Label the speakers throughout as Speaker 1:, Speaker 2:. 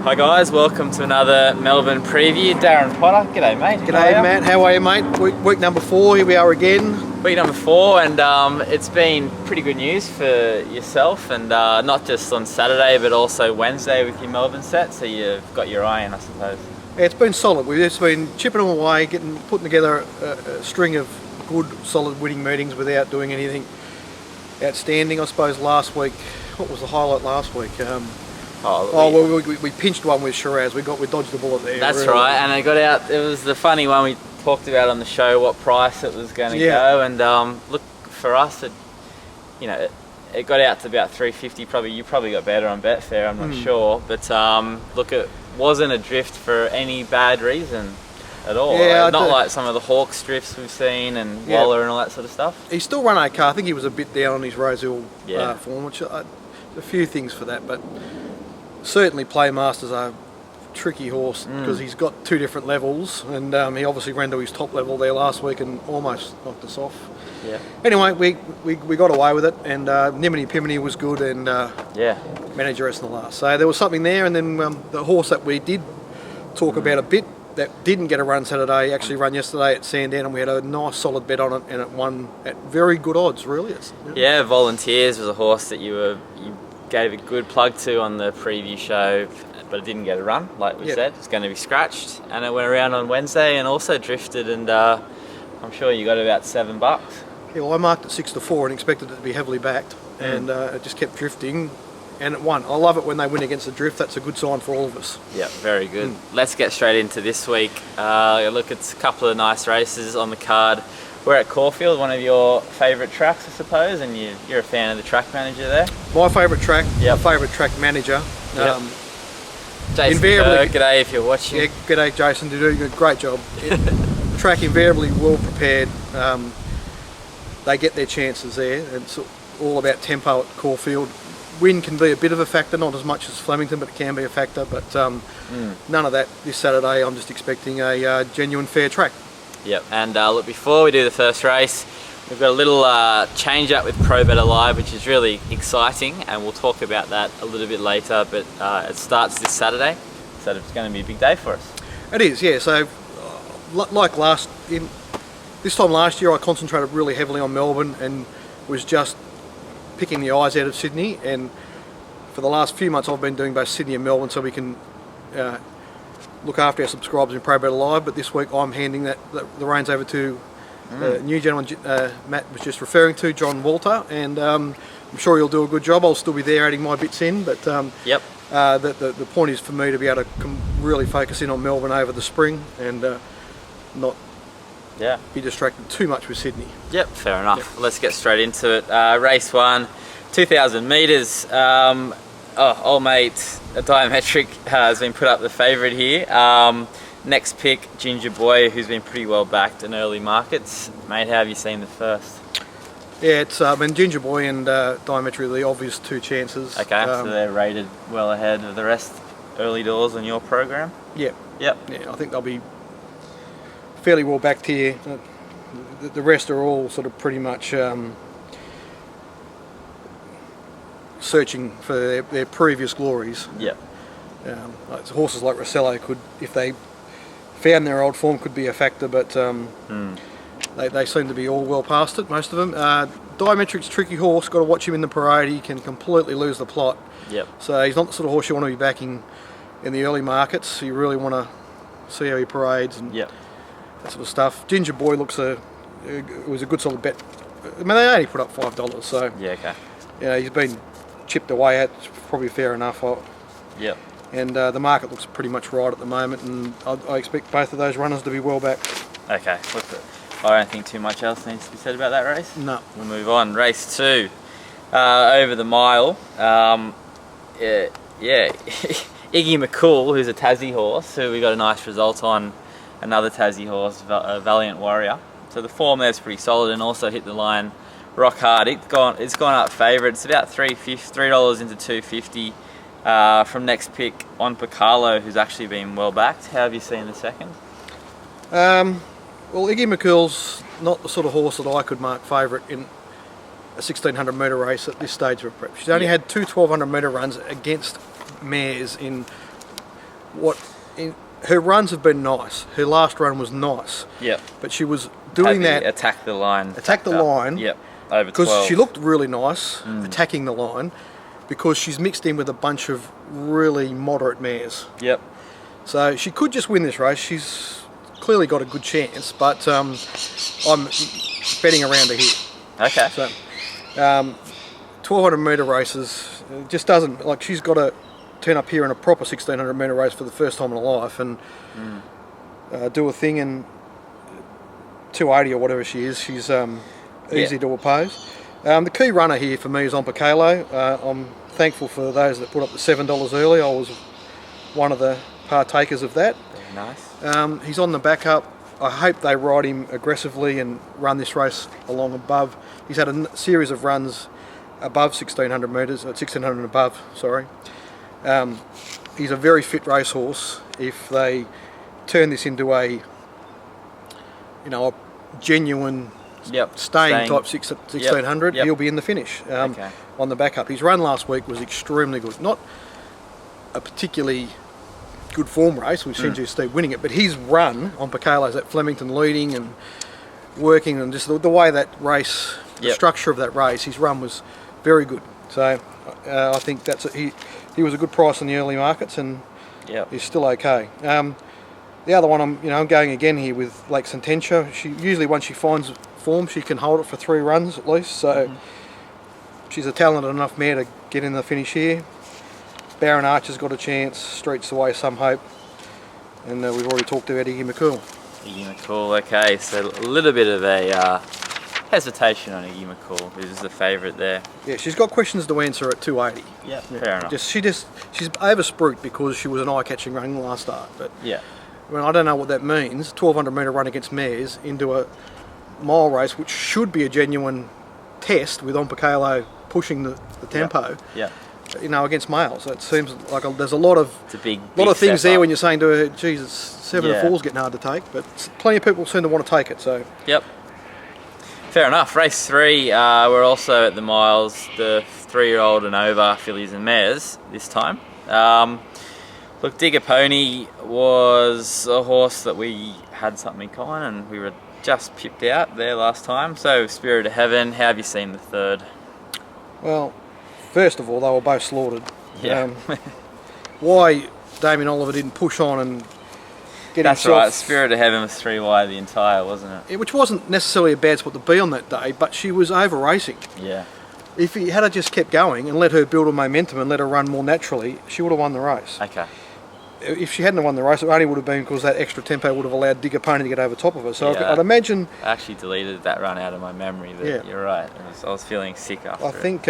Speaker 1: Hi guys, welcome to another Melbourne preview. Darren Potter, g'day mate.
Speaker 2: G'day Matt, how are you mate? Week number 4, here we are again.
Speaker 1: Week number 4, and it's been pretty good news for yourself, and not just on Saturday but also Wednesday with your Melbourne set, so you've got your eye in, I suppose.
Speaker 2: Yeah, it's been solid. We've just been chipping them away, putting together a string of good solid winning meetings without doing anything outstanding. I suppose last week, what was the highlight last week? We pinched one with Shiraz. We dodged the bullet there.
Speaker 1: That's
Speaker 2: really.
Speaker 1: right, and it got out. It was the funny one we talked about on the show, what price it was going to go, and look, for us, it got out to about 350. Probably you got better on Betfair, I'm not sure, but look, it wasn't a drift for any bad reason at all.
Speaker 2: Yeah,
Speaker 1: not like some of the Hawks drifts we've seen and Waller and all that sort of stuff.
Speaker 2: He still run okay. I think he was a bit down on his Rosehill form, which a few things for that, but certainly Playmaster's a tricky horse because he's got two different levels, and he obviously ran to his top level there last week and almost knocked us off.
Speaker 1: Yeah.
Speaker 2: Anyway, we got away with it, and Nimini Pimini was good, and Manager S in the last. So there was something there, and then the horse that we did talk about a bit that didn't get a run Saturday actually ran yesterday at Sandown, and we had a nice solid bet on it, and it won at very good odds, really.
Speaker 1: Yeah, Volunteers was a horse that you gave a good plug to on the preview show, but it didn't get a run, like we said. It's going to be scratched, and it went around on Wednesday and also drifted, and I'm sure you got about $7.
Speaker 2: Yeah, well, I marked it 6-4 and expected it to be heavily backed, and it just kept drifting, and it won. I love it when they win against the drift. That's a good sign for all of us. Yeah,
Speaker 1: very good. Let's get straight into this week. Look, it's a couple of nice races on the card. We're at Caulfield, one of your favourite tracks, I suppose, and you're a fan of the track manager there.
Speaker 2: My favourite track, my favourite track manager.
Speaker 1: Jason Berg, g'day if you're watching.
Speaker 2: Yeah, g'day Jason, you're doing a great job. The track invariably well prepared. They get their chances there, and it's all about tempo at Caulfield. Wind can be a bit of a factor, not as much as Flemington, but it can be a factor. But none of that this Saturday. I'm just expecting a genuine fair track.
Speaker 1: Yep, and look, before we do the first race, we've got a little change up with Pro Better Live, which is really exciting, and we'll talk about that a little bit later, but it starts this Saturday, so it's going to be a big day for us.
Speaker 2: It is, yeah. So like this time last year, I concentrated really heavily on Melbourne and was just picking the eyes out of Sydney, and for the last few months I've been doing both Sydney and Melbourne so we can look after our subscribers in Pro Better Live. But this week I'm handing the reins over to the new gentleman Matt was just referring to, John Walter, and I'm sure he'll do a good job. I'll still be there adding my bits in, but the point is for me to be able to really focus in on Melbourne over the spring and not be distracted too much with Sydney. Yep,
Speaker 1: fair enough. Let's get straight into it. Race 1, 2,000 metres. Old mate Diametric has been put up the favourite here. Next pick, Ginger Boy, who's been pretty well backed in early markets. Mate, how have you seen the first?
Speaker 2: Yeah, it's been Ginger Boy and Diametric the obvious two chances.
Speaker 1: Okay, so they're rated well ahead of the rest early doors on your program?
Speaker 2: Yep. Yeah, I think they'll be fairly well backed here. The rest are all sort of pretty much searching for their previous glories.
Speaker 1: Yep.
Speaker 2: Horses like Rossello could, if they found their old form, could be a factor, but they seem to be all well past it, most of them. Diametric's tricky horse, got to watch him in the parade. He can completely lose the plot.
Speaker 1: Yep.
Speaker 2: So he's not the sort of horse you want to be backing in the early markets. You really want to see how he parades and that sort of stuff. Ginger Boy was a good solid bet. I mean, they only put up $5, so he's been chipped away at. It's probably fair enough. And the market looks pretty much right at the moment, and I expect both of those runners to be well back. Okay,
Speaker 1: I don't think too much else needs to be said about that race.
Speaker 2: No.
Speaker 1: We'll move on. Race 2, over the mile. Iggy McCool, who's a Tassie horse, who we got a nice result on, another Tassie horse, Valiant Warrior. So the form there's pretty solid, and also hit the line rock hard. It's gone up favourite. It's about $3 into $2.50. From next pick, on Picalo, who's actually been well backed. How have you seen the second?
Speaker 2: Well, Iggy McCool's not the sort of horse that I could mark favourite in a 1600 metre race at this stage of a prep. She's only had two 1200 metre runs against mares in her runs have been nice. Her last run was nice.
Speaker 1: Yep.
Speaker 2: But she was doing that.
Speaker 1: Attack the line.
Speaker 2: Attack the line.
Speaker 1: Yep. Over 12.
Speaker 2: Because she looked really nice attacking the line, because she's mixed in with a bunch of really moderate mares.
Speaker 1: Yep.
Speaker 2: So she could just win this race. She's clearly got a good chance, but I'm betting around her here.
Speaker 1: Okay.
Speaker 2: So 1200 metre races, it just doesn't, like, she's got to turn up here in a proper 1600 metre race for the first time in her life and do a thing in 280 or whatever she is. She's easy to oppose. The key runner here for me is Ompacalo. I'm thankful for those that put up the $7 early. I was one of the partakers of that.
Speaker 1: Very nice.
Speaker 2: He's on the back up. I hope they ride him aggressively and run this race along above. He's had a series of runs above 1600 metres, 1600 and above, sorry. He's a very fit racehorse. If they turn this into a genuine staying type 1600, he'll be in the finish on the back up. His run last week was extremely good. Not a particularly good form race with Shinju Steve winning it, but his run on Pacalo's at Flemington leading and working, and just the way that race, the structure of that race, his run was very good. So I think he was a good price in the early markets, and he's still okay. The other one, I'm going again here with Lake Sententia. She usually, once she finds form, she can hold it for 3 runs at least. So she's a talented enough mare to get in the finish here. Baron Archer's got a chance. Streets away some hope, and we've already talked about Iggy McCool.
Speaker 1: Iggy McCool, okay, so a little bit of a hesitation on Iggy McCool, who's the favourite there. Yeah,
Speaker 2: she's got questions to answer at 280.
Speaker 1: Yeah, fair enough.
Speaker 2: She's over-spruiked because she was an eye-catching run last start, but I don't know what that means. 1200 metre run against mares into a mile race, which should be a genuine test with Ompacalo pushing the tempo. Against males. It seems like there's a lot of things there when you're saying to her, Jesus, 7 and 4's getting hard to take, but plenty of people seem to want to take it. So
Speaker 1: fair enough. Race 3, we're also at the miles, the 3-year-old and over fillies and mares this time. Look, Digger Pony was a horse that we had something in common, and we were just pipped out there last time. So Spirit of Heaven, how have you seen the third?
Speaker 2: Well, first of all, they were both slaughtered. Why Damien Oliver didn't push on and get himself... That's
Speaker 1: right, Spirit of Heaven was 3 wide the entire, wasn't it?
Speaker 2: Which wasn't necessarily a bad spot to be on that day, but she was over racing.
Speaker 1: Yeah.
Speaker 2: If he had just kept going and let her build a momentum and let her run more naturally, she would have won the race.
Speaker 1: Okay.
Speaker 2: If she hadn't won the race, it only would have been because that extra tempo would have allowed Digger Pony to get over top of her. So I'd imagine...
Speaker 1: I actually deleted that run out of my memory, but you're right. I was feeling sick after
Speaker 2: I think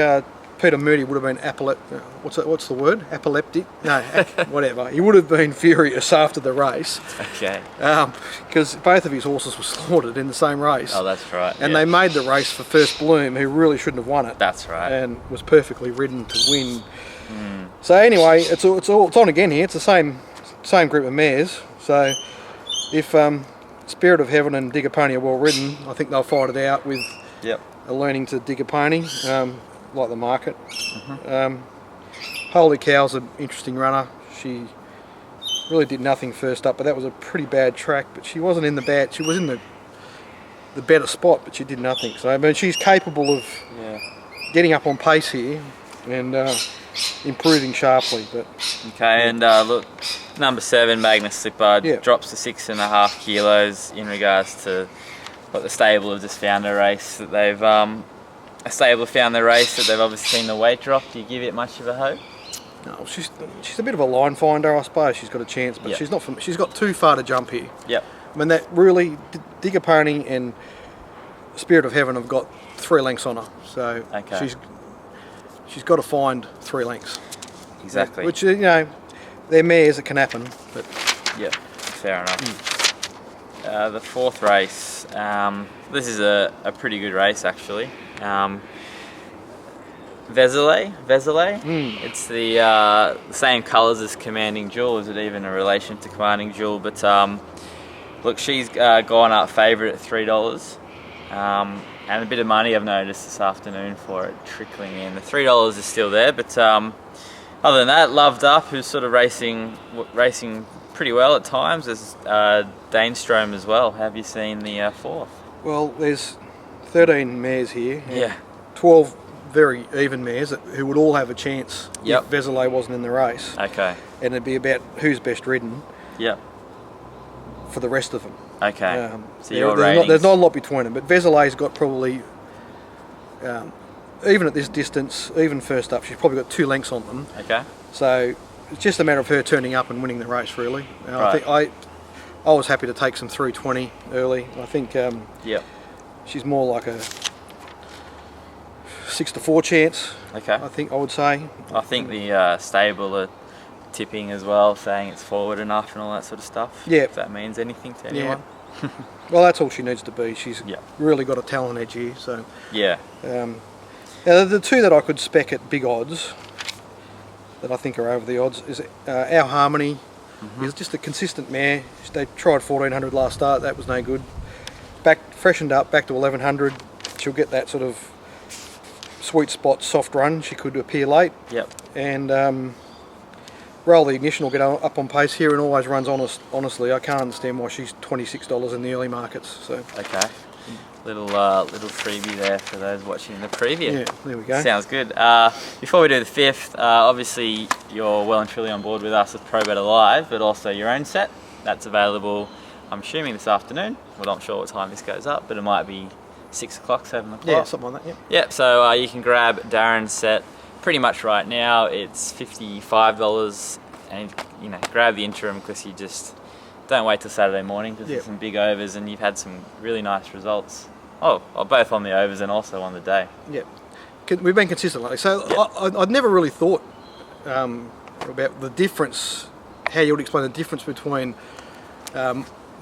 Speaker 2: Peter Moody would have been what's the word? Epileptic? No, whatever. He would have been furious after the race.
Speaker 1: Okay.
Speaker 2: Because both of his horses were slaughtered in the same race.
Speaker 1: Oh, that's right.
Speaker 2: And they made the race for First Bloom, who really shouldn't have won it.
Speaker 1: That's right.
Speaker 2: And was perfectly ridden to win. So anyway, it's on again here. It's the same group of mares. So if Spirit of Heaven and Digger Pony are well ridden, I think they'll fight it out with a learning to Digger Pony. Like the market. Holy Cow's an interesting runner. She really did nothing first up, but that was a pretty bad track. But she wasn't in the bad. She was in the better spot, but she did nothing. So I mean, she's capable of getting up on pace here and improving sharply. But
Speaker 1: okay, and look, number 7, Magnus Slipper, drops to 6.5 kilos in regards to what the stable have just found a race that they've. A stable found the race that they've obviously seen the weight drop. Do you give it much of a hope?
Speaker 2: No, she's a bit of a line finder, I suppose. She's got a chance, but she's not. She's got too far to jump here.
Speaker 1: Yep.
Speaker 2: I mean, that really Digger Pony and Spirit of Heaven have got 3 lengths on her, so she's got to find 3 lengths.
Speaker 1: Exactly.
Speaker 2: Which they're mares, it can happen. But
Speaker 1: fair enough. The 4th race. This is a pretty good race actually. Vesele? It's the same colours as Commanding Jewel. Is it even a relation to Commanding Jewel? But look, she's gone up favourite at $3, and a bit of money I've noticed this afternoon for it trickling in. The $3 is still there, but I Other than that, Loved Up, who's sort of racing pretty well at times. There's Dainstrom as well. Have you seen the fourth?
Speaker 2: Well, there's 13 mares here.
Speaker 1: Yeah.
Speaker 2: 12 very even mares who would all have a chance
Speaker 1: Yep.
Speaker 2: if Vézelay wasn't in the race.
Speaker 1: Okay.
Speaker 2: And it'd be about who's best ridden
Speaker 1: Yep.
Speaker 2: for the rest of them.
Speaker 1: Okay. So
Speaker 2: There-
Speaker 1: your
Speaker 2: there's,
Speaker 1: ratings.
Speaker 2: there's not a lot between them, but Vézelay's got probably, even at this distance, even first up, she's probably got 2 lengths on them.
Speaker 1: Okay.
Speaker 2: So it's just a matter of her turning up and winning the race, really. I
Speaker 1: Right.
Speaker 2: think I was happy to take some 320 early. I think
Speaker 1: Yep.
Speaker 2: she's more like a 6-4 chance.
Speaker 1: Okay.
Speaker 2: I think I would say.
Speaker 1: I think the stable are tipping as well, saying it's forward enough and all that sort of stuff.
Speaker 2: Yeah.
Speaker 1: If that means anything to anyone.
Speaker 2: Well, that's all she needs to be. She's
Speaker 1: Yeah.
Speaker 2: really got a talent edge here. So
Speaker 1: Yeah.
Speaker 2: now the 2 that I could spec at big odds, that I think are over the odds, is Our Harmony. Is just a consistent mare. They tried 1400 last start. That was no good. Freshened up, back to 1100. She'll get that sort of sweet spot, soft run. She could appear late.
Speaker 1: Yep.
Speaker 2: And roll the ignition will get up on pace here and always runs honestly. I can't understand why she's $26 in the early markets. So
Speaker 1: Okay. Little freebie there for those watching the preview.
Speaker 2: yeah, there we go.
Speaker 1: Sounds good. Before we do the fifth, obviously you're well and truly on board with us with Pro Better Live, but also your own set. That's available, I'm assuming, this afternoon. Well, I'm not sure what time this goes up, but it might be 6 o'clock, 7 o'clock.
Speaker 2: Yeah, something like that. Yep.
Speaker 1: Yep, so you can grab Darren's set pretty much right now. It's $55, and you know, grab the interim because you just don't wait till Saturday morning because
Speaker 2: Yep.
Speaker 1: there's some big overs and you've had some really nice results. Oh, both on the overs and also on the day.
Speaker 2: Yeah, we've been consistent lately. So
Speaker 1: Yep.
Speaker 2: I'd never really thought about the difference, how you would explain the difference between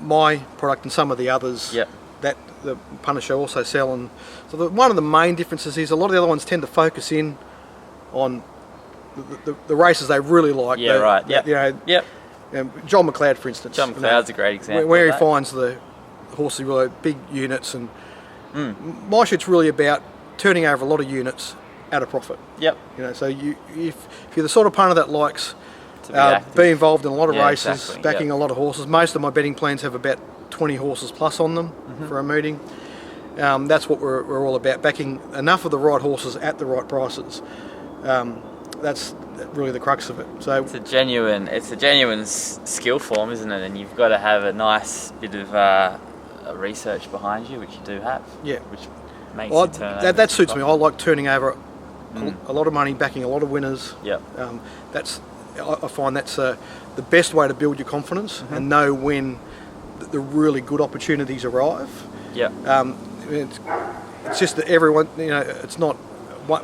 Speaker 2: my product and some of the others
Speaker 1: Yep.
Speaker 2: that the punters show also sell. And so one of the main differences is a lot of the other ones tend to focus in on the races they really like.
Speaker 1: Yeah, right. Yep.
Speaker 2: You know,
Speaker 1: Yep.
Speaker 2: John McLeod, for instance.
Speaker 1: John McLeod's a great example.
Speaker 2: Where he
Speaker 1: of that.
Speaker 2: finds the horses with really big units, and my shit's really about turning over a lot of units at a profit.
Speaker 1: Yep.
Speaker 2: You know, so if you're the sort of punter that likes
Speaker 1: To be active.
Speaker 2: be involved in a lot of
Speaker 1: Yeah,
Speaker 2: races,
Speaker 1: exactly,
Speaker 2: backing
Speaker 1: yep.
Speaker 2: a lot of horses. Most of my betting plans have about 20 horses plus on them for a meeting. That's what we're all about, backing enough of the right horses at the right prices. That's really the crux of it. So
Speaker 1: It's a genuine skill form, isn't it? And you've got to have a nice bit of research behind you, which you do have.
Speaker 2: Yeah.
Speaker 1: Which makes
Speaker 2: well,
Speaker 1: you turn over
Speaker 2: that
Speaker 1: some
Speaker 2: suits me. I
Speaker 1: profit.
Speaker 2: like turning over a lot of money, backing a lot of winners.
Speaker 1: Yep.
Speaker 2: I find that's the best way to build your confidence and know when the really good opportunities arrive.
Speaker 1: Yep.
Speaker 2: It's just that everyone, you know, it's not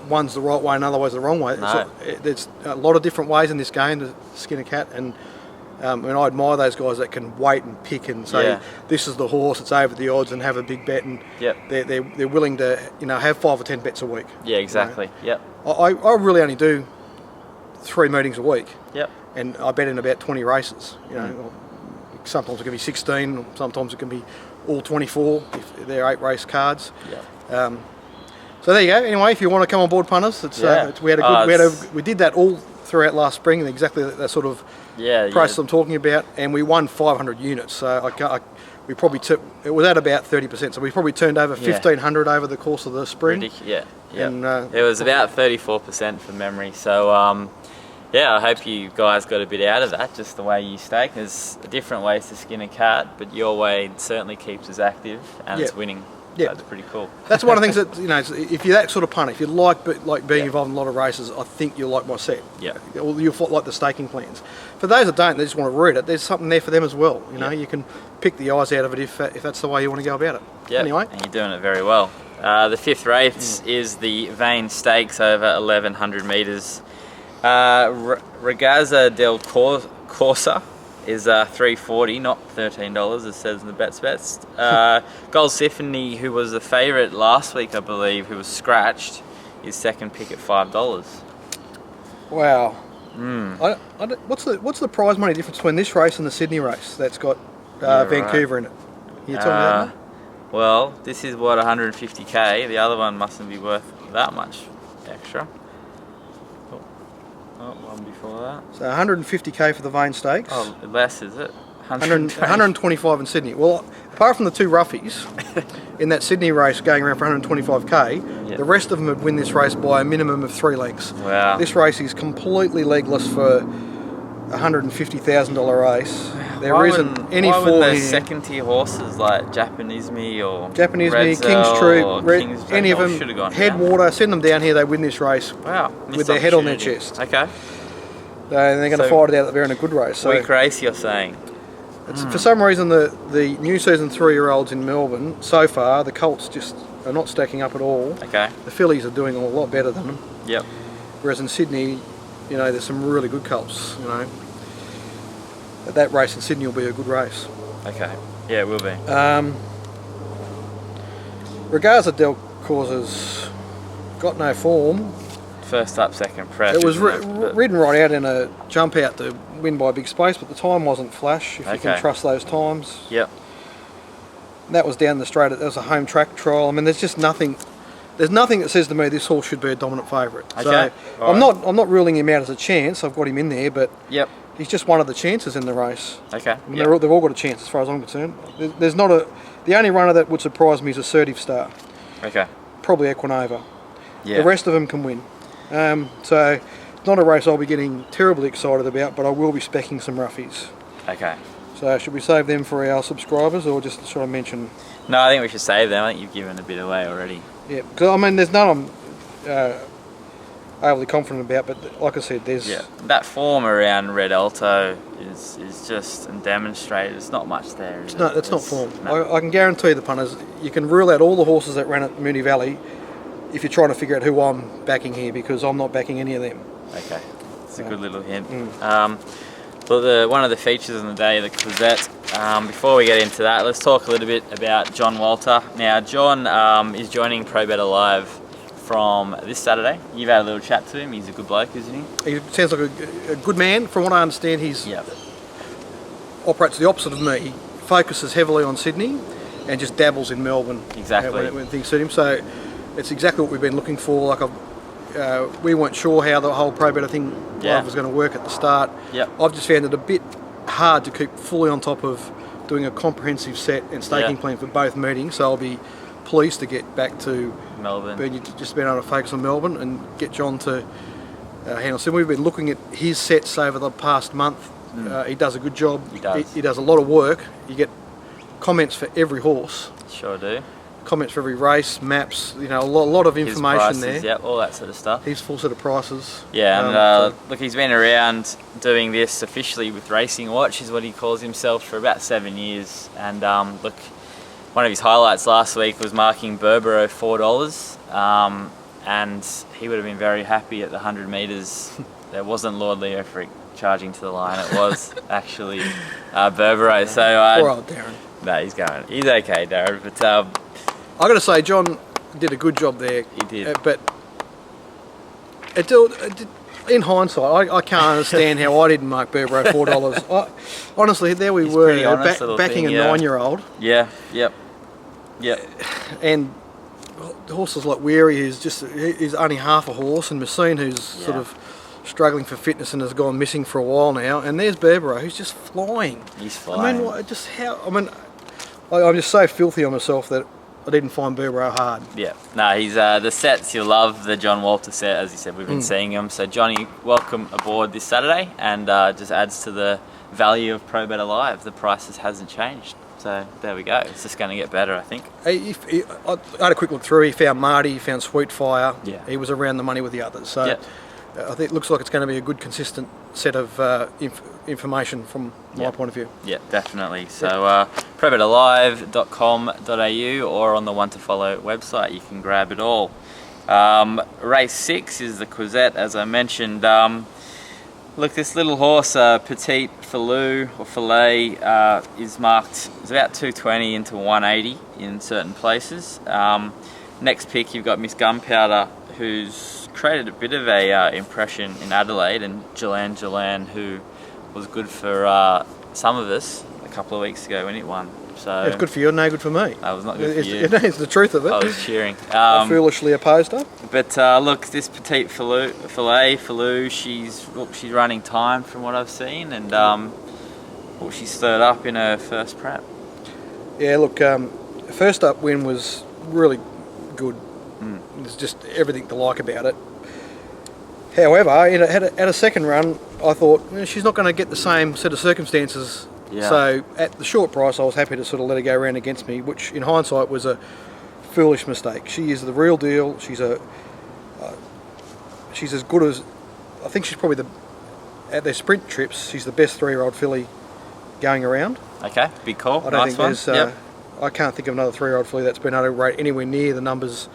Speaker 2: one's the right way and other way's the wrong way.
Speaker 1: No.
Speaker 2: There's a lot of different ways in this game to skin a cat, and I admire those guys that can wait and pick and say,
Speaker 1: Yeah.
Speaker 2: this is the horse, it's over the odds, and have a big bet, and
Speaker 1: Yep.
Speaker 2: they're willing to, you know, have 5 or 10 bets a week.
Speaker 1: Yeah, exactly. Yep.
Speaker 2: I really only do 3 meetings a week,
Speaker 1: Yep.
Speaker 2: and I bet in about 20 races. You know, sometimes it can be 16, sometimes it can be all 24 if they're 8 race cards.
Speaker 1: Yep.
Speaker 2: So there you go. Anyway, if you want to come on board, punters,
Speaker 1: Yeah.
Speaker 2: we had a good. We did that all throughout last spring, and exactly that sort of
Speaker 1: Yeah.
Speaker 2: price I'm talking about, and we won 500 units. So we probably took, it was at about 30%. So we probably turned over 1,500 over the course of the spring.
Speaker 1: Yeah. Yeah.
Speaker 2: And,
Speaker 1: it was about 34% from memory. So yeah, I hope you guys got a bit out of that, just the way you stake. There's different ways to skin a cat, but your way certainly keeps us active and it's winning.
Speaker 2: Yeah.
Speaker 1: That's pretty cool.
Speaker 2: That's one of the things that, you know, if you're that sort of punter, if you like being involved in a lot of races, I think you'll like my set.
Speaker 1: Yeah.
Speaker 2: Or you'll like the staking plans. For those that don't, they just want to read it, there's something there for them as well. You know, you can pick the eyes out of it if that's the way you want to go about it.
Speaker 1: Yeah.
Speaker 2: Anyway.
Speaker 1: And you're doing it very well. The fifth race is the Vane Stakes over 1,100 metres. Ragazza del Corsa is $3.40, not $13 as says in the bets. Gold Symphony, who was the favourite last week, I believe, who was scratched, is second pick at $5.
Speaker 2: Wow. What's the prize money difference between this race and the Sydney race that's got Vancouver in it? Can you tell me that?
Speaker 1: Well, this is what, 150k. The other one mustn't be worth that much extra. Oh, one before that.
Speaker 2: So 150k for the Vane Stakes.
Speaker 1: Oh, less is it?
Speaker 2: 125 in Sydney. Well, apart from the two roughies in that Sydney race going around for 125k, the rest of them would win this race by a minimum of 3 lengths.
Speaker 1: Wow.
Speaker 2: This race is completely legless for $150,000 race. There isn't any form
Speaker 1: those
Speaker 2: here.
Speaker 1: second tier horses like Japanese Me or
Speaker 2: King's Troop, any of them, Headwater, send them down here, they win this race.
Speaker 1: Wow.
Speaker 2: With their head on their chest.
Speaker 1: Okay.
Speaker 2: And they're going to fight it out that they're in a good race. So
Speaker 1: weak race, you're saying?
Speaker 2: for some reason, the new season 3-year-olds in Melbourne, so far, the colts just are not stacking up at all.
Speaker 1: Okay.
Speaker 2: The fillies are doing a lot better than them.
Speaker 1: Yep.
Speaker 2: Whereas in Sydney, you know, there's some really good colts, you know. That race in Sydney will be a good race.
Speaker 1: Okay. Yeah, it will be.
Speaker 2: Regards of Del Corsa's got no form.
Speaker 1: First up, second press.
Speaker 2: It was ridden right out in a jump out to win by a big space, but the time wasn't flash, if you can trust those times.
Speaker 1: Yep.
Speaker 2: That was down the straight. That was a home track trial. I mean, there's just nothing. There's nothing that says to me this horse should be a dominant favourite.
Speaker 1: Okay.
Speaker 2: So I'm not ruling him out as a chance. I've got him in there, but he's just one of the chances in the race.
Speaker 1: Okay.
Speaker 2: I mean, they've all got a chance as far as I'm concerned. There's not a. The only runner that would surprise me is Assertive Star.
Speaker 1: Okay.
Speaker 2: Probably Equinova.
Speaker 1: Yeah.
Speaker 2: The rest of them can win. So it's not a race I'll be getting terribly excited about, but I will be speccing some roughies.
Speaker 1: Okay.
Speaker 2: So should we save them for our subscribers, or just sort of mention?
Speaker 1: No, I think we should save them. I think you've given a bit away already.
Speaker 2: Yeah, because I mean, there's none I'm overly confident about, but like I said, there's
Speaker 1: that form around Red Alto is just demonstrated. There's not much there.
Speaker 2: It's not form.
Speaker 1: No.
Speaker 2: I can guarantee the punters, you can rule out all the horses that ran at Moonee Valley if you're trying to figure out who I'm backing here, because I'm not backing any of them.
Speaker 1: Okay, it's a good little hint. Well, one of the features on the day, the Quizette. Before we get into that, let's talk a little bit about John Walter. Now, John is joining Pro Better Live from this Saturday. You've had a little chat to him. He's a good bloke, isn't he? He
Speaker 2: sounds like a good man. From what I understand, he's operates the opposite of me. He focuses heavily on Sydney and just dabbles in Melbourne.
Speaker 1: Exactly.
Speaker 2: When things suit him. So it's exactly what we've been looking for. Like we weren't sure how the whole Pro Better thing was going to work at the start. I've just found it a bit hard to keep fully on top of doing a comprehensive set and staking plan for both meetings. So I'll be pleased to get back to Melbourne. Just being able to focus on Melbourne and get John to handle. So we've been looking at his sets over the past month. He does a good job. He does a lot of work. You get comments for every horse.
Speaker 1: Sure do.
Speaker 2: Comments for every race, maps, you know, a lot of information
Speaker 1: prices,
Speaker 2: there.
Speaker 1: Yeah, all that sort of stuff.
Speaker 2: His full set of prices.
Speaker 1: Yeah, and look, he's been around doing this officially with Racing Watch, is what he calls himself, for about 7 years. And look, one of his highlights last week was marking Berbero $4, and he would have been very happy at the 100 metres. There wasn't Lord Leo Frick charging to the line, it was actually Berbero. So
Speaker 2: poor old Darren.
Speaker 1: No, he's okay, Darren, but
Speaker 2: I got to say, John did a good job there.
Speaker 1: He did.
Speaker 2: But in hindsight, I can't understand how I didn't mark Berbero $4. Honestly, there we were backing a 9-year-old.
Speaker 1: Yeah. Yep.
Speaker 2: And horses like Weary, who's only half a horse, and Messine, who's sort of struggling for fitness and has gone missing for a while now. And there's Berbero, who's just flying.
Speaker 1: He's flying.
Speaker 2: I'm just so filthy on myself that I didn't find Berbero hard.
Speaker 1: Yeah, no, he's the sets you'll love, the John Walter set, as you said, we've been seeing him. So Johnny, welcome aboard this Saturday, and just adds to the value of Pro Better Live. The prices hasn't changed, so there we go. It's just going to get better, I think.
Speaker 2: I had a quick look through. He found Marty, he found Sweetfire. Yeah. He was around the money with the others. So I think it looks like it's going to be a good, consistent set of information from my point of view. Yeah,
Speaker 1: definitely. So probetterlive.com.au or on the One to Follow website, you can grab it all. Race 6 is the Quizette, as I mentioned. Look, this little horse, Petite Filou or Filet, is marked, it's about 220 into 180 in certain places. Next pick, you've got Miss Gunpowder, who's created a bit of a impression in Adelaide, and Jalan, who was good for some of us a couple of weeks ago when it won. So
Speaker 2: It's good for you, no good for me.
Speaker 1: that was not good for you.
Speaker 2: It's the truth of it.
Speaker 1: I was cheering.
Speaker 2: I foolishly opposed her.
Speaker 1: But look, this petite Falou, she's running time from what I've seen, and she's third up in her first prep.
Speaker 2: Yeah, look, first up win was really good. There's just everything to like about it. However, at a second run, I thought she's not going to get the same set of circumstances.
Speaker 1: Yeah.
Speaker 2: So at the short price, I was happy to sort of let her go around against me, which in hindsight was a foolish mistake. She is the real deal. She's as good as, I think she's probably at their sprint trips, she's the best 3-year-old filly going around.
Speaker 1: Okay, big call.
Speaker 2: I don't
Speaker 1: nice
Speaker 2: think
Speaker 1: one.
Speaker 2: there's. I can't think of another 3-year-old filly that's been able to rate anywhere near the numbers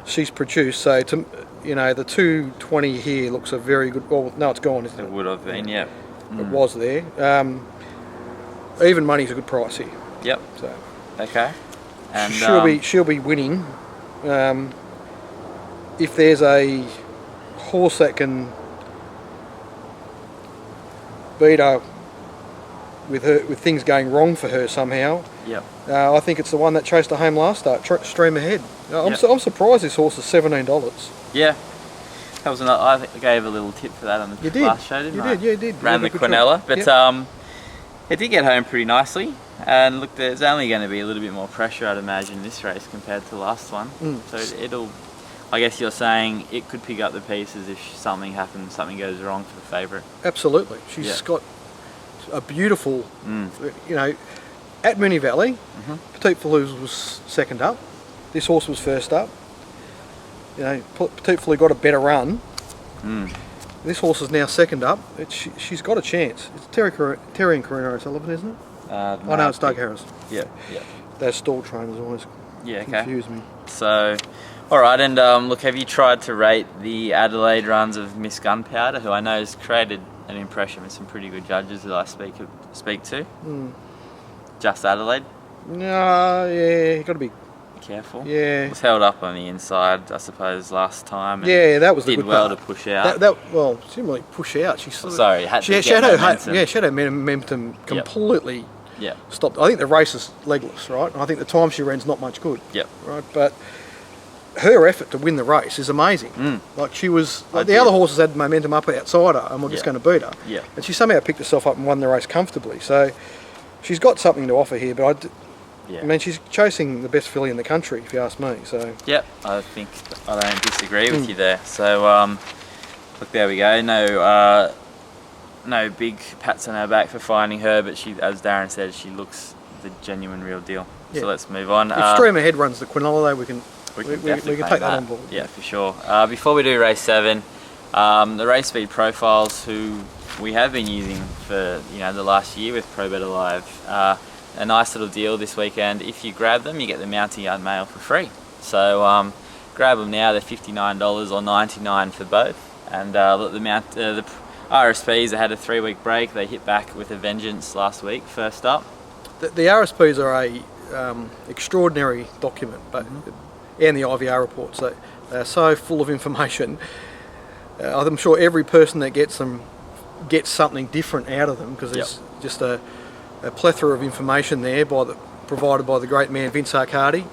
Speaker 2: she's produced. So the 220 here looks a very good. Well, no, it's gone, isn't it?
Speaker 1: It would have been, yeah.
Speaker 2: It was there. Even money's a good price here.
Speaker 1: Yep.
Speaker 2: So
Speaker 1: okay. And
Speaker 2: she'll be winning. If there's a horse that can beat her with things going wrong for her somehow.
Speaker 1: Yep.
Speaker 2: I think it's the one that chased her home last start, Stream Ahead. I'm surprised this horse is $17.
Speaker 1: Yeah. That was I think I gave a little tip for that on the last show, didn't I?
Speaker 2: You did.
Speaker 1: Ran the Quinella, but it did get home pretty nicely. And look, there's only going to be a little bit more pressure, I'd imagine, in this race compared to the last one. So it'll. I guess you're saying it could pick up the pieces if something happens, something goes wrong for the favourite.
Speaker 2: Absolutely. She's got a beautiful, at Moonee Valley, Petite Falou was second up. This horse was first up. Petite Falou got a better run. This horse is now second up. She's got a chance. It's Terry and Karina O'Sullivan, isn't it? No, it's Doug Harris.
Speaker 1: Yeah.
Speaker 2: Those stall trainers always confuse me.
Speaker 1: So, all right, and look, have you tried to rate the Adelaide runs of Miss Gunpowder, who I know has created an impression with some pretty good judges that I speak to? Just Adelaide? No,
Speaker 2: you got to be
Speaker 1: careful.
Speaker 2: Yeah.
Speaker 1: It was held up on the inside, I suppose, last time. And
Speaker 2: that was the good part.
Speaker 1: Did well to push out.
Speaker 2: She didn't really push out. She
Speaker 1: had
Speaker 2: her momentum completely stopped. I think the race is legless, right? And I think the time she ran's not much good.
Speaker 1: Yep.
Speaker 2: Right, but her effort to win the race is amazing. Like she was, the other horses had momentum up outside her and were just going to beat her.
Speaker 1: Yeah.
Speaker 2: And she somehow picked herself up and won the race comfortably. So she's got something to offer here, but I mean, she's chasing the best filly in the country, if you ask me. So.
Speaker 1: Yep, I think I don't disagree with you there. So, look, there we go. No big pats on her back for finding her, but she, as Darren said, she looks the genuine real deal. Yeah. So let's move on.
Speaker 2: If Stream Ahead runs the Quinella, though, we can
Speaker 1: take
Speaker 2: that on board.
Speaker 1: Yeah, for sure. Before we do race 7, the race speed profiles, who we have been using for the last year with Pro Better Live. A nice little deal this weekend. If you grab them, you get the Mounting Yard Mail for free. So grab them now. They're $59 or $99 for both. And look, the RSPs, they had a 3-week break. They hit back with a vengeance last week. First up,
Speaker 2: the RSPs are a extraordinary document, but and the IVR reports. They are so full of information. I'm sure every person that gets them gets something different out of them because there's just a plethora of information there provided by the great man Vince Arcadi.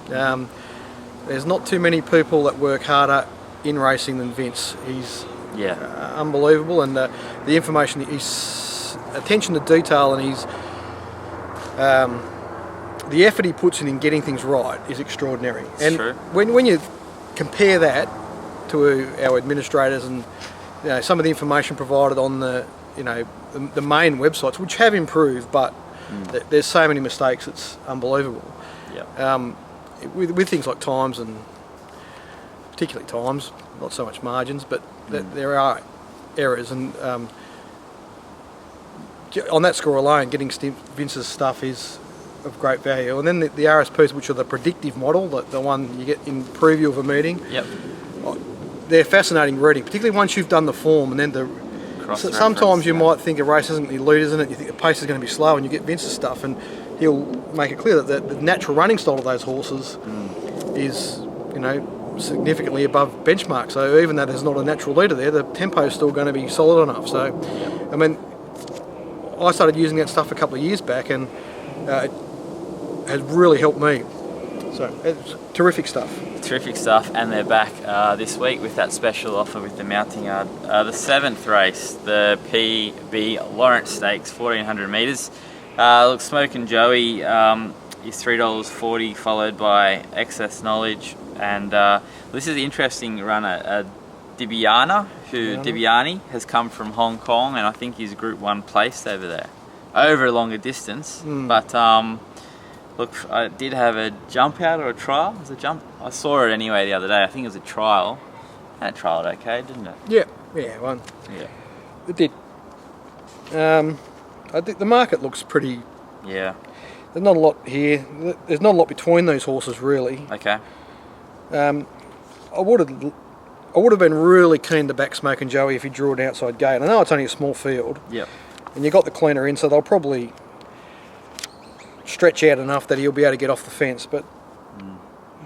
Speaker 2: There's not too many people that work harder in racing than Vince. He's unbelievable, and the information, his attention to detail, and his the effort he puts in getting things right is extraordinary.
Speaker 1: It's true.
Speaker 2: When you compare that to our administrators and some of the information provided on the main websites, which have improved, but there's so many mistakes, it's unbelievable. With things like times, and particularly times, not so much margins, but there are errors, and on that score alone, getting Vince's stuff is of great value. And then the RSPs, which are the predictive model, the one you get in preview of a meeting, they're fascinating reading, particularly once you've done the form, and then sometimes you might think a race isn't the leaders in it, you think the pace is going to be slow, and you get Vince's stuff, and he'll make it clear that the natural running style of those horses is, significantly above benchmark. So even though there's not a natural leader there, the tempo is still going to be solid enough. So, I mean, I started using that stuff a couple of years back, and it has really helped me. So it's terrific stuff.
Speaker 1: Terrific stuff, and they're back this week with that special offer with the mounting yard. The 7th race, the PB Lawrence Stakes, 1400 metres. Look, Smoke and Joey is $3.40, followed by Excess Knowledge, and this is the interesting runner, Dibiani has come from Hong Kong, and I think he's Group 1 placed over there, over a longer distance. But look, I did have a jump out or a trial. It was a jump. I saw it anyway the other day. I think it was a trial. That trialed okay, didn't it?
Speaker 2: Yeah, well,
Speaker 1: Yeah.
Speaker 2: it did. I think the market looks pretty.
Speaker 1: Yeah.
Speaker 2: There's not a lot here. There's not a lot between these horses, really.
Speaker 1: Okay.
Speaker 2: I would have been really keen to back Smoke and Joey if he drew an outside gate. I know it's only a small field.
Speaker 1: Yep.
Speaker 2: And you got the cleaner in, so they'll probably stretch out enough that he'll be able to get off the fence. But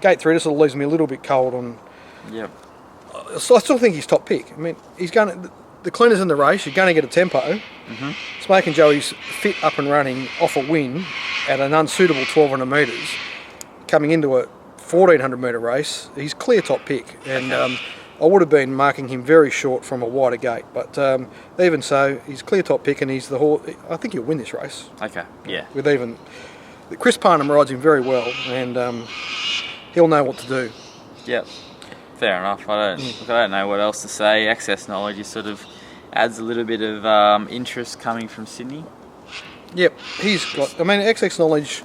Speaker 2: gate 3, this will leaves me a little bit cold on.
Speaker 1: Yep.
Speaker 2: So I still think he's top pick. I mean, he's going to, the cleaner's in the race. You're going to get a tempo. Smoke and Joey's fit, up and running off a win at an unsuitable 1200 metres, coming into a 1400 metre race. He's clear top pick, and I would have been marking him very short from a wider gate. But even so, he's clear top pick, and he's the horse. I think he'll win this race.
Speaker 1: Okay. Yeah.
Speaker 2: With even Chris Parnham rides him very well, and he'll know what to do.
Speaker 1: Yep. Fair enough. I don't know what else to say. Excess Knowledge is sort of adds a little bit of interest coming from Sydney.
Speaker 2: Yep, he's got. I mean, XX Knowledge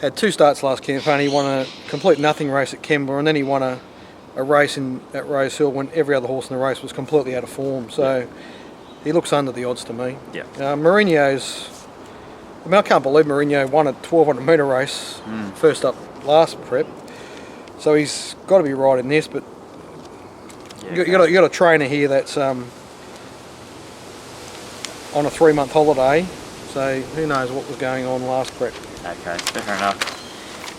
Speaker 2: had 2 starts last campaign. He won a complete nothing race at Kembla, and then he won a race at Rose Hill when every other horse in the race was completely out of form. So he looks under the odds to me.
Speaker 1: Yeah.
Speaker 2: Mourinho's. I mean, I can't believe Mourinho won a 1200 metre race first up last prep. So he's got to be right in this, but you got a trainer here that's on a 3-month holiday, so who knows what was going on last prep.
Speaker 1: Okay, fair enough.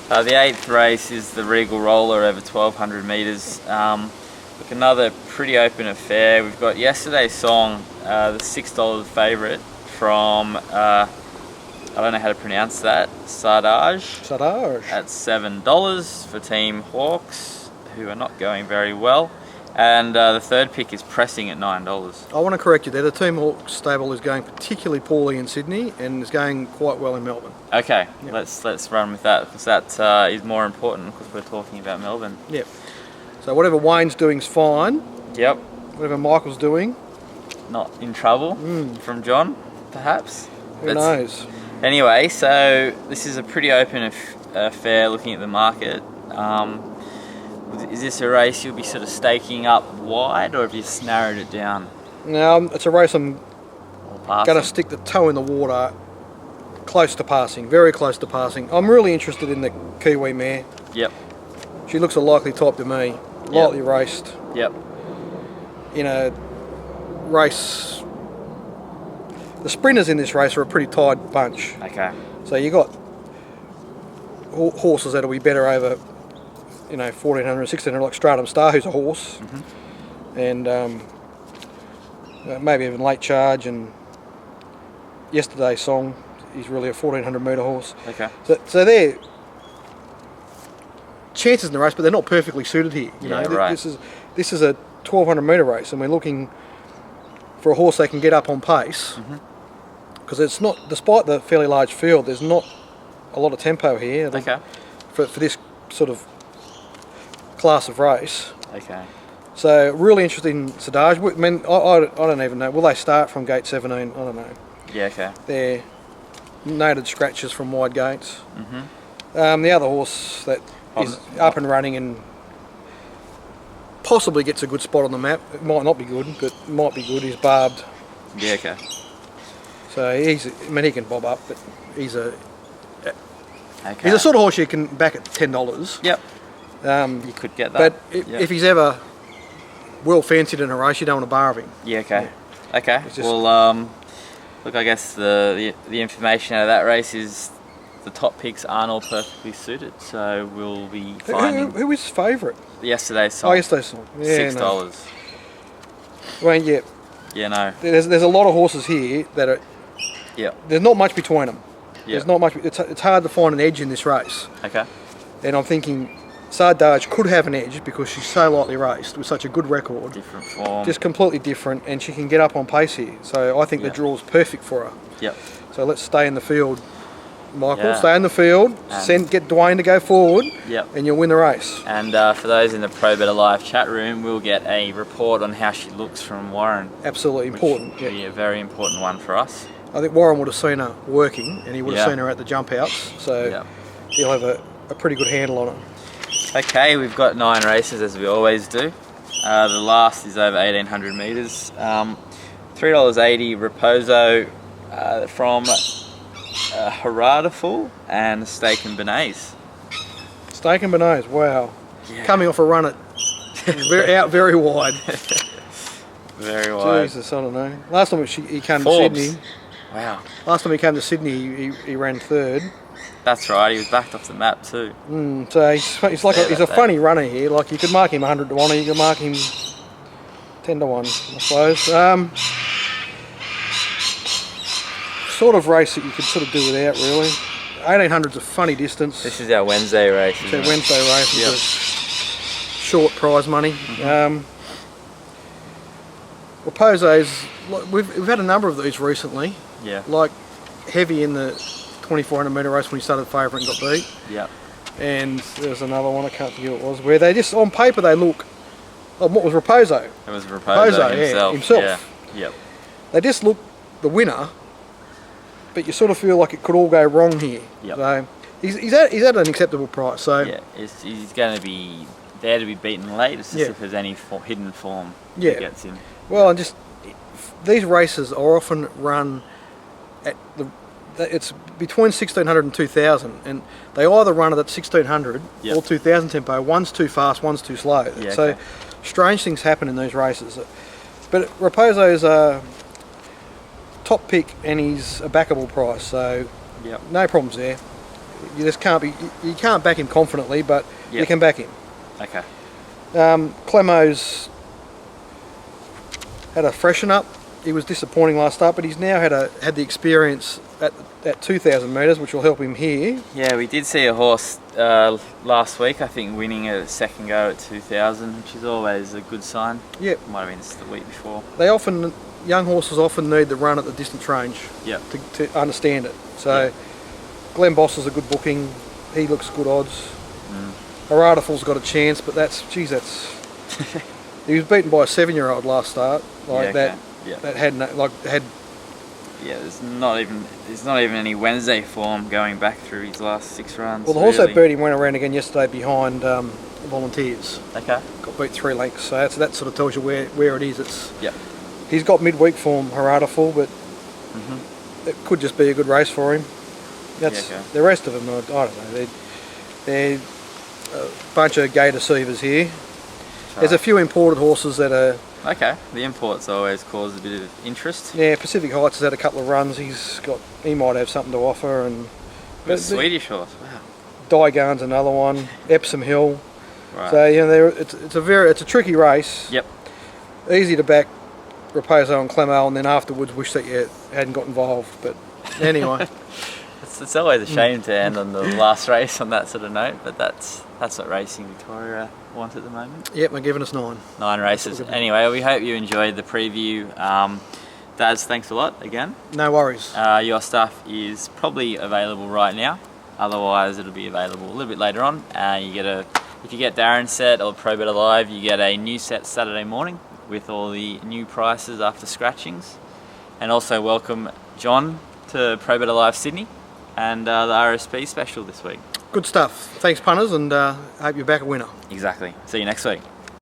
Speaker 1: The 8th race is the Regal Roller over 1200 metres. Look, another pretty open affair. We've got yesterday's song, the $6 favourite from I don't know how to pronounce that. Sardage. At $7 for Team Hawks, who are not going very well. And the 3rd pick is Pressing at $9.
Speaker 2: I want to correct you there. The Team Hawks stable is going particularly poorly in Sydney and is going quite well in Melbourne.
Speaker 1: Okay, yep. Let's run with that, because that is more important, because we're talking about Melbourne.
Speaker 2: Yep. So whatever Wayne's doing is fine.
Speaker 1: Yep.
Speaker 2: Whatever Michael's doing.
Speaker 1: Not in trouble from John, perhaps.
Speaker 2: Who knows?
Speaker 1: Anyway, so this is a pretty open affair looking at the market. Is this a race you'll be sort of staking up wide, or have you narrowed it down?
Speaker 2: No, it's a race I'm going to stick the toe in the water, close to passing, very close to passing. I'm really interested in the Kiwi mare.
Speaker 1: Yep.
Speaker 2: She looks a likely type to me, lightly raced.
Speaker 1: Yep.
Speaker 2: In a race, the sprinters in this race are a pretty tight bunch.
Speaker 1: Okay.
Speaker 2: So you got horses that'll be better over, 1400, 1600, like Stratum Star, who's a horse, and maybe even Late Charge, and yesterday's song is really a 1400 metre horse.
Speaker 1: Okay.
Speaker 2: So they're chances in the race, but they're not perfectly suited here.
Speaker 1: Right.
Speaker 2: This is a 1200 metre race, and we're looking for a horse that can get up on pace, because it's not, despite the fairly large field, there's not a lot of tempo here.
Speaker 1: Okay.
Speaker 2: For this sort of class of race.
Speaker 1: Okay.
Speaker 2: So really interested in Sardage. I mean, I don't even know. Will they start from gate 17? I don't know.
Speaker 1: Yeah. Okay.
Speaker 2: They're noted scratches from wide gates. The other horse that is up and running and possibly gets a good spot on the map. It might not be good, but might be good. Is Barbed.
Speaker 1: Yeah. Okay.
Speaker 2: So he can bob up, but he's a sort of horse you can back at $10.
Speaker 1: Yep. You could get that.
Speaker 2: But if he's ever well fancied in a race, you don't want to bar of him.
Speaker 1: Yeah. Okay. Yeah. Okay. Well, look, I guess the information out of that race is the top picks aren't all perfectly suited, so we'll be finding.
Speaker 2: Who is favourite?
Speaker 1: Yesterday's song.
Speaker 2: Oh, yesterday's song. Yeah,
Speaker 1: $6.
Speaker 2: No. Well, yeah.
Speaker 1: Yeah. No.
Speaker 2: There's a lot of horses here that are
Speaker 1: Yeah.
Speaker 2: There's not much between them.
Speaker 1: Yeah.
Speaker 2: There's not much. It's hard to find an edge in this race.
Speaker 1: Okay.
Speaker 2: And I'm thinking Sardage could have an edge because she's so lightly raced with such a good record.
Speaker 1: Different form.
Speaker 2: Just completely different, and she can get up on pace here. So I think the draw's perfect for her.
Speaker 1: Yep.
Speaker 2: So let's stay in the field, Michael.
Speaker 1: Yeah.
Speaker 2: Stay in the field. Get Dwayne to go forward.
Speaker 1: Yep.
Speaker 2: And you'll win the race.
Speaker 1: And for those in the Pro Better Live chat room, we'll get a report on how she looks from Warren.
Speaker 2: Absolutely important.
Speaker 1: Which would be a very important one for us.
Speaker 2: I think Warren would have seen her working, and he would have
Speaker 1: Yeah.
Speaker 2: seen her at the jump outs. So
Speaker 1: Yeah.
Speaker 2: he'll have a pretty good handle on her.
Speaker 1: Okay, we've got 9 races as we always do. The last is over 1800 metres. $3.80 Reposo from Haradaful and Steak and Benays.
Speaker 2: Steak and Benays, wow.
Speaker 1: Yeah.
Speaker 2: Coming off a run at out very wide.
Speaker 1: Very wide.
Speaker 2: Jesus, I don't know. Last time he came
Speaker 1: Forbes.
Speaker 2: to Sydney.
Speaker 1: Wow.
Speaker 2: Last time he came to Sydney, he ran third.
Speaker 1: That's right, he was backed off the map too.
Speaker 2: So he's like he's a funny runner here. Like you could mark him 100 to 1, or you could mark him 10 to 1, I suppose. Sort of race that you could sort of do without really. 1800's a funny distance.
Speaker 1: This is our Wednesday race.
Speaker 2: It's our Wednesday race.
Speaker 1: Yep.
Speaker 2: It's a short prize money. Reposo's, we've had a number of these recently.
Speaker 1: Yeah.
Speaker 2: Like heavy in the 2400 metre race when he started favourite and got beat.
Speaker 1: Yep.
Speaker 2: And there's another one, I can't think who it was, where they just, on paper they look, what was Reposo?
Speaker 1: It was Reposo himself.
Speaker 2: himself.
Speaker 1: Yeah. Yep.
Speaker 2: They just look the winner, but you sort of feel like it could all go wrong here.
Speaker 1: Yep.
Speaker 2: So he's at an acceptable price. So
Speaker 1: Yeah, he's going to be there to be beaten late. It's just
Speaker 2: Yeah.
Speaker 1: if there's any hidden form
Speaker 2: Yeah.
Speaker 1: that gets him.
Speaker 2: well, and just these races are often run at it's between 1600 and 2000, and they either run at 1600
Speaker 1: Yep.
Speaker 2: or 2000 tempo. One's too fast, one's too slow.
Speaker 1: Yeah,
Speaker 2: so
Speaker 1: okay.
Speaker 2: strange things happen in these races. But Reposo's a top pick, and he's a backable price, so
Speaker 1: Yep.
Speaker 2: no problems there. You just can't you can't back him confidently, but you
Speaker 1: Yep.
Speaker 2: can back him.
Speaker 1: Okay.
Speaker 2: Clemo's had a freshen up. He was disappointing last start, but he's now had the experience at 2000 metres, which will help him here.
Speaker 1: Yeah, we did see a horse last week, I think, winning a second go at 2000, which is always a good sign.
Speaker 2: Yep.
Speaker 1: Might have been just the week before.
Speaker 2: Young horses often need the run at the distance range
Speaker 1: Yep.
Speaker 2: to understand it. So
Speaker 1: Yep.
Speaker 2: Glenn Boss is a good booking. He looks good odds. Aradaful's got a chance, but that's he was beaten by a 7-year-old last start, like
Speaker 1: Yeah,
Speaker 2: that.
Speaker 1: okay. Yeah.
Speaker 2: That had
Speaker 1: Yeah, there's not even any Wednesday form going back through his last 6 runs.
Speaker 2: well, the horse that
Speaker 1: really.
Speaker 2: beat him went around again yesterday behind Volunteers.
Speaker 1: Okay.
Speaker 2: Got beat 3 lengths, so that sort of tells you where it is.
Speaker 1: Yep.
Speaker 2: He's got midweek form, Haradaful, but it could just be a good race for him. That's
Speaker 1: okay.
Speaker 2: the rest of them. I don't know. They're a bunch of gay deceivers here. There's a few imported horses that are.
Speaker 1: Okay. The imports always cause a bit of interest.
Speaker 2: Yeah, Pacific Heights has had a couple of runs. He might have something to offer, and
Speaker 1: The Swedish horse. Wow.
Speaker 2: Digan's another one. Epsom Hill.
Speaker 1: Right.
Speaker 2: So it's a tricky race.
Speaker 1: Yep.
Speaker 2: Easy to back Reposo and Clemo, and then afterwards wish that you hadn't got involved. But anyway,
Speaker 1: It's always a shame to end on the last race on that sort of note, but that's what Racing Victoria want at the moment.
Speaker 2: yep, they're giving us 9.
Speaker 1: 9 races. Anyway, we hope you enjoyed the preview. Daz, thanks a lot again.
Speaker 2: No worries.
Speaker 1: Your stuff is probably available right now. Otherwise, it'll be available a little bit later on. If you get Darren set or Pro Better Live, you get a new set Saturday morning with all the new prices after scratchings. And also welcome John to Pro Better Live Sydney and the RSP special this week.
Speaker 2: Good stuff. Thanks, punters, and hope you're back a winner.
Speaker 1: Exactly. See you next week.